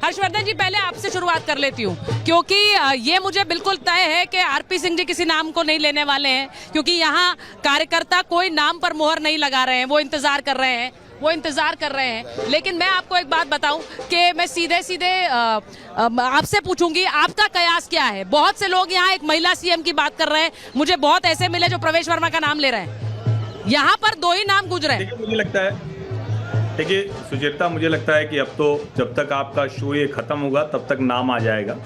हर्षवर्धन जी, पहले आपसे शुरुआत कर लेती हूँ, क्योंकि ये मुझे बिल्कुल तय है कि आरपी सिंह जी किसी नाम को नहीं लेने वाले हैं, क्योंकि यहाँ कार्यकर्ता कोई नाम पर मोहर नहीं लगा रहे हैं, वो इंतजार कर रहे हैं। लेकिन मैं आपको एक बात बताऊं कि मैं सीधे सीधे आपसे पूछूंगी, आपका कयास क्या है? बहुत से लोग यहाँ एक महिला सीएम की बात कर रहे हैं, मुझे बहुत ऐसे मिले जो प्रवेश वर्मा का नाम ले रहे हैं। यहाँ पर दो ही नाम गूंज रहे हैं। मुझे लगता है, देखिए सुचेता, मुझे लगता है कि अब तो जब तक आपका शो ये खत्म होगा तब तक नाम आ जाएगा,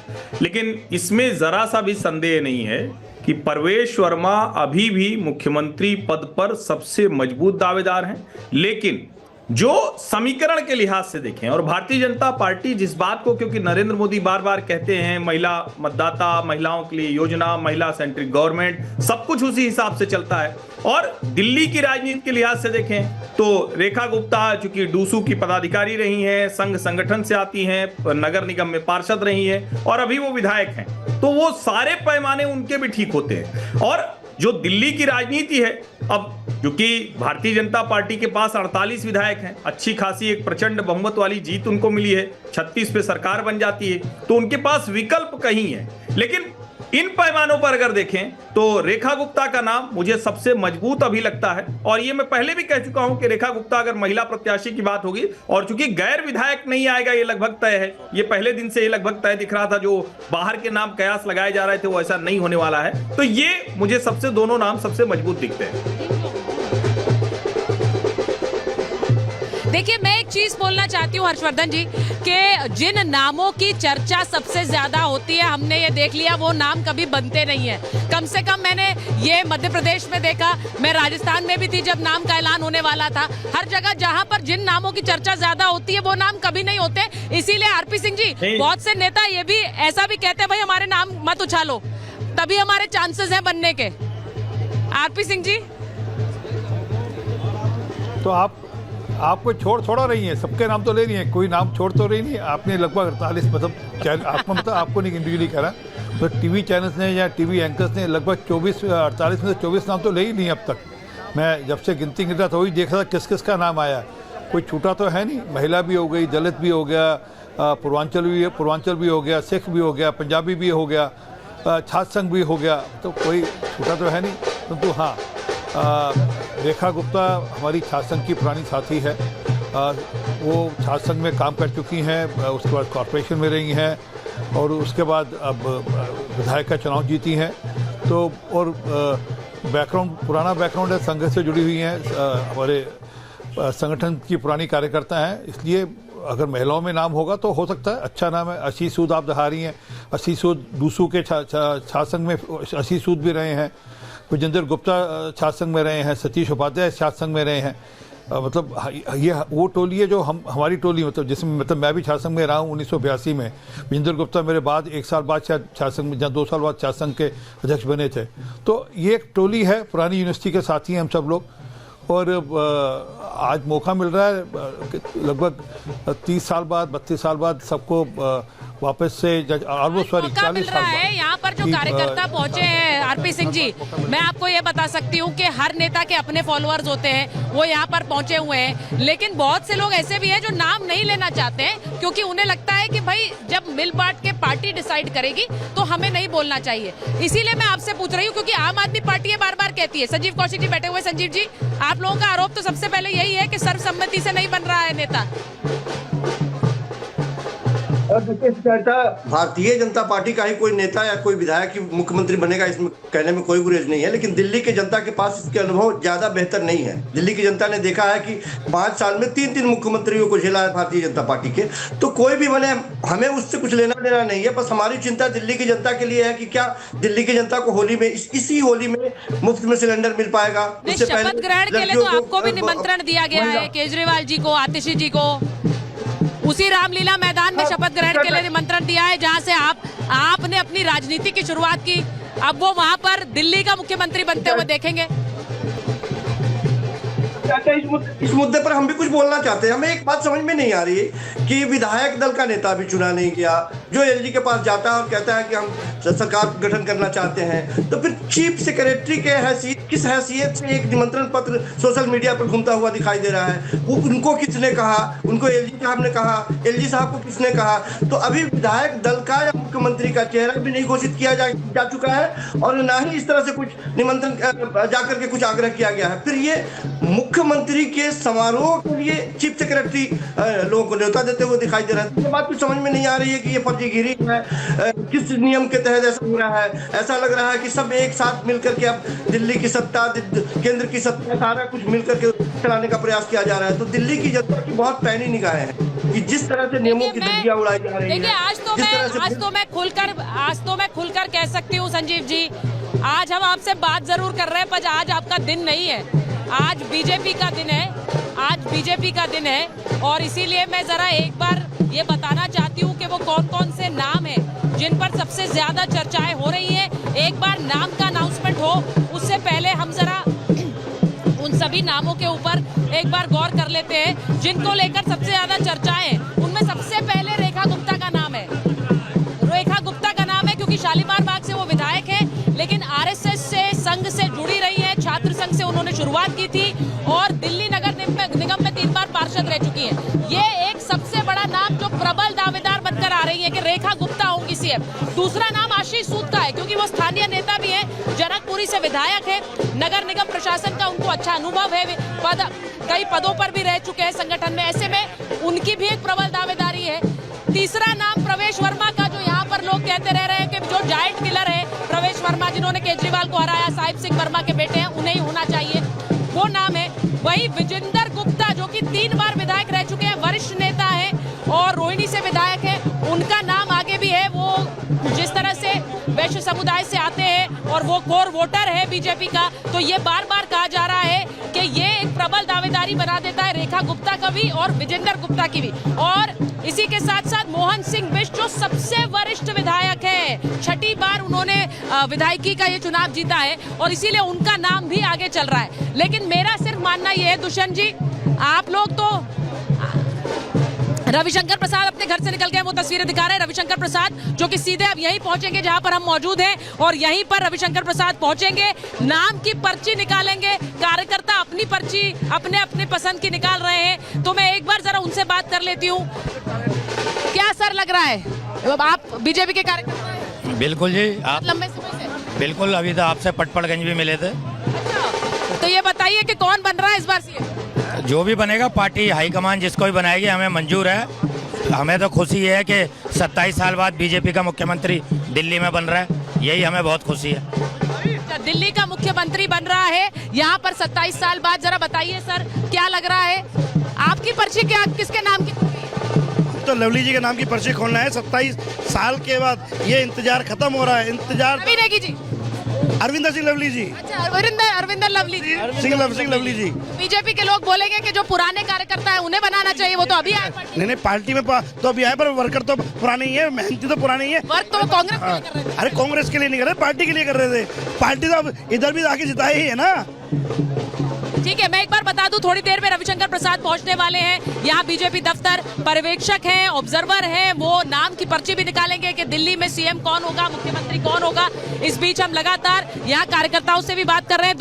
लेकिन इसमें जरा सा भी संदेह नहीं है कि प्रवेश वर्मा अभी भी मुख्यमंत्री पद पर सबसे मजबूत दावेदार हैं। लेकिन जो समीकरण के लिहाज से देखें, और भारतीय जनता पार्टी जिस बात को, क्योंकि नरेंद्र मोदी बार बार कहते हैं महिला मतदाता, महिलाओं के लिए योजना, महिला सेंट्रिक गवर्नमेंट, सब कुछ उसी हिसाब से चलता है। और दिल्ली की राजनीति के लिहाज से देखें तो रेखा गुप्ता चूंकि डूसू की पदाधिकारी रही हैं, संघ संगठन से आती हैं, नगर निगम में पार्षद रही हैं और अभी वो विधायक हैं, तो वो सारे पैमाने उनके भी ठीक होते हैं। और जो दिल्ली की राजनीति है, अब क्योंकि भारतीय जनता पार्टी के पास 48 विधायक हैं, अच्छी खासी एक प्रचंड बहुमत वाली जीत उनको मिली है, 36 पे सरकार बन जाती है, तो उनके पास विकल्प कहीं है। लेकिन इन पैमानों पर अगर देखें तो रेखा गुप्ता का नाम मुझे सबसे मजबूत अभी लगता है। और ये मैं पहले भी कह चुका हूं कि रेखा गुप्ता अगर महिला प्रत्याशी की बात होगी, और चूंकि गैर विधायक नहीं आएगा ये लगभग तय है, ये पहले दिन से ये लगभग तय दिख रहा था, जो बाहर के नाम कयास लगाए जा रहे थे वो ऐसा नहीं होने वाला है, तो ये मुझे सबसे दोनों नाम सबसे मजबूत दिखते हैं। देखिए, मैं एक चीज बोलना चाहती हूँ हर्षवर्धन जी, कि जिन नामों की चर्चा सबसे ज्यादा होती है, हमने ये देख लिया वो नाम कभी बनते नहीं है। कम से कम मैंने ये मध्य प्रदेश में देखा, मैं राजस्थान में भी थी जब नाम का ऐलान होने वाला था, हर जगह जहां पर जिन नामों की चर्चा ज्यादा होती है वो नाम कभी नहीं होते। इसीलिए आरपी सिंह जी, बहुत से नेता ये भी ऐसा भी कहते हैं, भाई हमारे नाम मत उछालो, तभी हमारे चांसेस हैं बनने के। आरपी सिंह जी, तो आपको छोड़ थोड़ा रही है, सबके नाम तो ले रही है, कोई नाम छोड़ तो रही नहीं। आपने लगभग 48 मतलब आपको नहीं इंडिविजुअली कह रहा, तो टीवी चैनल्स ने या टीवी एंकर्स ने लगभग 48 में से 24 नाम तो ले ही नहीं अब तक। मैं जब से गिनती गिर रहा था वही देख रहा था किस किस का नाम आया, कोई छूटा तो है नहीं। महिला भी हो गई, दलित भी हो गया, पूर्वांचल भी हो गया, सिख भी हो गया, पंजाबी भी हो गया, छात्र संघ भी हो गया, तो कोई छूटा तो है नहीं। परंतु हाँ, रेखा गुप्ता हमारी छात्र संघ की पुरानी साथी है, वो छात्र संघ में काम कर चुकी हैं, उसके बाद कॉर्पोरेशन में रही हैं और उसके बाद अब विधायक का चुनाव जीती हैं। तो और बैकग्राउंड, पुराना बैकग्राउंड है, संघ से जुड़ी हुई हैं, हमारे संगठन की पुरानी कार्यकर्ता हैं, इसलिए अगर महिलाओं में नाम होगा तो हो सकता है अच्छा नाम है। आशीष सूद आप दिखा रही हैं, आशीष सूद डूसू के छात्र संघ में आशीष सूद भी रहे हैं, विजेंद्र गुप्ता छात्र संघ में रहे हैं, सतीश उपाध्याय छात्र संघ में रहे हैं। मतलब ये वो टोली है जो हमारी टोली, मतलब मैं भी छात्र संघ में रहा हूँ 1982 में। विजेंद्र गुप्ता मेरे बाद 1 साल बाद शायद छात्र संघ में, जहाँ 2 साल बाद छात्र संघ के अध्यक्ष बने थे। तो ये एक टोली है, पुरानी यूनिवर्सिटी के साथी हैं हम सब लोग, और आज मौका मिल रहा है लगभग 30 साल बाद, 32 साल बाद सबको वापस से ऑलमोस्ट 40 साल बाद यहाँ पर जो कार्यकर्ता पहुंचे हैं आरपी सिंह जी, मैं आपको ये बता सकती हूँ कि हर नेता के अपने फॉलोअर्स होते हैं, वो यहाँ पर पहुंचे हुए हैं। लेकिन बहुत से लोग ऐसे भी हैं जो नाम नहीं लेना चाहते हैं, क्योंकि उन्हें लगता है कि भाई जब मिल बांट के पार्टी डिसाइड करेगी तो हमें नहीं बोलना चाहिए। इसीलिए मैं आपसे पूछ रही हूँ, क्योंकि आम आदमी पार्टी ये बार बार कहती है। संजीव कौशिक जी बैठे हुए। संजीव जी, आप लोगों का आरोप तो सबसे पहले यही है कि सर्वसम्मति से नहीं बन रहा है नेता। भारतीय जनता पार्टी का ही कोई नेता या कोई विधायक मुख्यमंत्री बनेगा, इसमें कहने में कोई गुरेज नहीं है। लेकिन दिल्ली की जनता के पास इसके अनुभव ज्यादा बेहतर नहीं है। दिल्ली की जनता ने देखा है कि 5 साल में 3 मुख्यमंत्रियों को झेला है भारतीय जनता पार्टी के। तो कोई भी बने, हमें उससे कुछ लेना देना नहीं है। बस हमारी चिंता दिल्ली की जनता के लिए है कि क्या दिल्ली की जनता को होली में, इसी होली में मुफ्त में सिलेंडर मिल पाएगा। शपथ ग्रहण के लिए तो आपको भी निमंत्रण दिया गया है, केजरीवाल जी को, आतिशी जी को, उसी रामलीला मैदान में शपथ ग्रहण के लिए निमंत्रण दिया है, जहां से आपने अपनी राजनीति की शुरुआत की। अब वो वहां पर दिल्ली का मुख्यमंत्री बनते हुए देखेंगे। चाहते हैं इस मुद्दे पर हम भी कुछ बोलना चाहते हैं। हमें एक बात समझ में नहीं आ रही है कि विधायक दल का नेता भी चुना नहीं गया, जो एलजी के पास जाता है और कहता है कि हम सरकार गठन करना चाहते हैं, तो फिर चीफ सेक्रेटरी के हैसियत किस हैसियत से एक निमंत्रण पत्र सोशल मीडिया पर घूमता हुआ दिखाई दे रहा है? वो उनको किसने कहा? उनको एलजी साहब ने कहा? एलजी साहब को किसने कहा? तो अभी विधायक दल का या मुख्यमंत्री का चेहरा भी नहीं घोषित किया जा चुका है और ना ही इस तरह से कुछ निमंत्रण जाकर के कुछ आग्रह किया गया है। फिर ये मुख्यमंत्री के समारोह के लिए चीफ सेक्रेटरी लोगों को न्योता देते हुए दिखाई दे रहा है। ये बात कुछ समझ में नहीं आ रही है कि ये फर्जीगिरी है, किस नियम के तहत ऐसा हो रहा है। ऐसा लग रहा है कि सब एक साथ मिलकर के अब दिल्ली की सत्ता, केंद्र की सत्ता, सारा कुछ मिलकर के चलाने का प्रयास किया जा रहा है। तो दिल्ली की जनता की बहुत पैनी निगाहें हैं कि जिस तरह से नियमों की धज्जियां उड़ाई जा रही है। आज तो मैं खुलकर कह सकती हूँ संजीव जी, आज हम आपसे बात जरूर कर रहे हैं पर आज आपका दिन नहीं है, आज बीजेपी का दिन है, आज बीजेपी का दिन है। और इसीलिए मैं जरा एक बार ये बताना चाहती हूँ कि वो कौन कौन से नाम हैं जिन पर सबसे ज्यादा चर्चाएं हो रही हैं। एक बार नाम का अनाउंसमेंट हो उससे पहले हम जरा उन सभी नामों के ऊपर एक बार गौर कर लेते हैं जिनको लेकर सबसे ज्यादा चर्चाएं हैं। उनमें सबसे पहले रेखा गुप्ता का नाम है। रेखा गुप्ता का नाम है क्योंकि शालीमार बाग से वो विधायक है, लेकिन आरएसएस से संघ से जुड़ी रही है, छात्र संघ से उन्होंने शुरुआत की थी और दिल्ली नगर निगम में 3 बार पार्षद रह चुकी हैं। ये एक सबसे बड़ा नाम जो प्रबल दावेदार बनकर आ रही है कि रेखा गुप्ता होंगी सीएम। दूसरा नाम आशीष सूद का है क्योंकि वो स्थानीय नेता भी है, जनकपुरी से विधायक है, नगर निगम प्रशासन का उनको अच्छा अनुभव है, कई पदों पर भी रह चुके हैं संगठन में, ऐसे में उनकी भी एक प्रबल दावेदारी है। तीसरा नाम प्रवेश वर्मा का, जो यहाँ पर लोग कहते रह रहे हैं कि जो जायंट किलर है प्रवेश वर्मा, जिन्होंने केजरीवाल को हराया, साहिब सिंह वर्मा के बेटे हैं, उन्हें ही होना चाहिए, वो नाम है। वही विजेंदर गुप्ता जो कि 3 बार विधायक रह चुके हैं, वरिष्ठ नेता है और रोहिणी से विधायक है, उनका नाम आगे भी है। वो जिस तरह से वैश्य समुदाय से आते हैं और वो कोर वोटर है बीजेपी का, तो ये बार बार कहा जा रहा है कि ये एक प्रबल दावेदारी बना देता है रेखा गुप्ता का भी और विजेंदर गुप्ता की भी। और इसी के साथ साथ मोहन सिंह बिष्ट जो सबसे वरिष्ठ विधायक है, 6ठी बार उन्होंने विधायकी का ये चुनाव जीता है और इसीलिए उनका नाम भी आगे चल रहा है। लेकिन मेरा सिर्फ मानना ये है दुष्यंत जी, आप लोग तो रविशंकर प्रसाद अपने घर से निकल गए, वो तस्वीरें दिखा रहे हैं रविशंकर प्रसाद जो कि सीधे अब यहीं पहुंचेंगे जहां पर हम मौजूद हैं और यहीं पर रविशंकर प्रसाद पहुंचेंगे, नाम की पर्ची निकालेंगे। कार्यकर्ता अपनी पर्ची अपने अपने पसंद की निकाल रहे हैं, तो मैं एक बार जरा उनसे बात कर लेती हूँ। क्या सर लग रहा है, आप बीजेपी के कार्यकर्ता हैं? बिल्कुल जी, आप लंबे समय से? बिल्कुल, अभी तो आपसे पटपड़गंज भी मिले थे। अच्छा, तो ये बताइए कि कौन बन रहा है इस बार सीएम? जो भी बनेगा, पार्टी हाईकमान जिसको भी बनाएगी हमें मंजूर है। हमें तो खुशी है कि 27 साल बाद बीजेपी का मुख्यमंत्री दिल्ली में बन रहा है, यही हमें बहुत खुशी है। दिल्ली का मुख्यमंत्री बन रहा है यहाँ पर 27 साल बाद। जरा बताइए सर, क्या लग रहा है, आपकी पर्ची क्या किसके नाम की? तो लवली जी के नाम की पर्ची खोलना है। 27 साल के बाद ये इंतजार खत्म हो रहा है। इंतजार नेगी जी, अरविंदर सिंह लवली जी। अच्छा, अरविंदर लवली जी, सिंह लवली जी। बीजेपी के लोग बोलेंगे कि जो पुराने कार्यकर्ता है उन्हें बनाना चाहिए, वो तो अभी आए नहीं पार्टी में तो अभी आए, पर वर्कर तो पुराने ही है, मेहनती तो पुराने ही है। वर्क तो कांग्रेस के लिए कर रहे थे। अरे कांग्रेस के लिए नहीं कर रहे, पार्टी के लिए कर रहे थे। पार्टी तो अब इधर भी आके जिताए ही है ना। ठीक है, मैं एक बार बता दूं, थोड़ी देर में रविशंकर प्रसाद पहुंचने वाले हैं यहाँ बीजेपी दफ्तर। पर्यवेक्षक हैं, ऑब्जर्वर हैं, वो नाम की पर्ची भी निकालेंगे कि दिल्ली में सीएम कौन होगा, मुख्यमंत्री कौन होगा। इस बीच हम लगातार यहाँ कार्यकर्ताओं से भी बात कर रहे हैं।